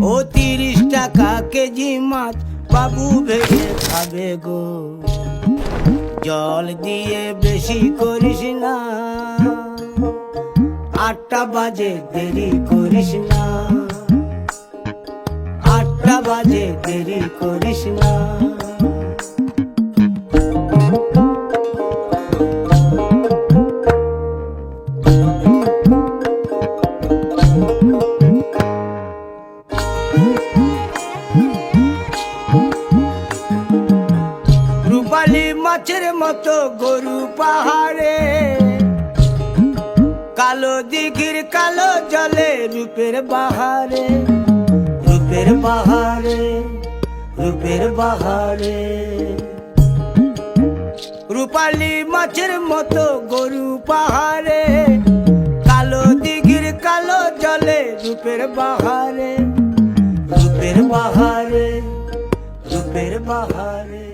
ও 30 টাকা কেজি মাছ বাবু ভেবে খাবে গো। জল দিয়ে বেশি করিস না, 8টা বাজে দেরি করিস না, 8টা বাজে দেরি করিস না। রূপালী মাছের মতো গরু পাহাড়ে, কালো দিঘির কালো জলে রূপের বাহারে, রূপের বাহারে, রূপের বাহারে। রূপালী মাছের মতো গরু পাহাড়ে, কালো দিঘির কালো জলে রূপের বাহারে, রূপের বাহারে, রূপের বাহারে।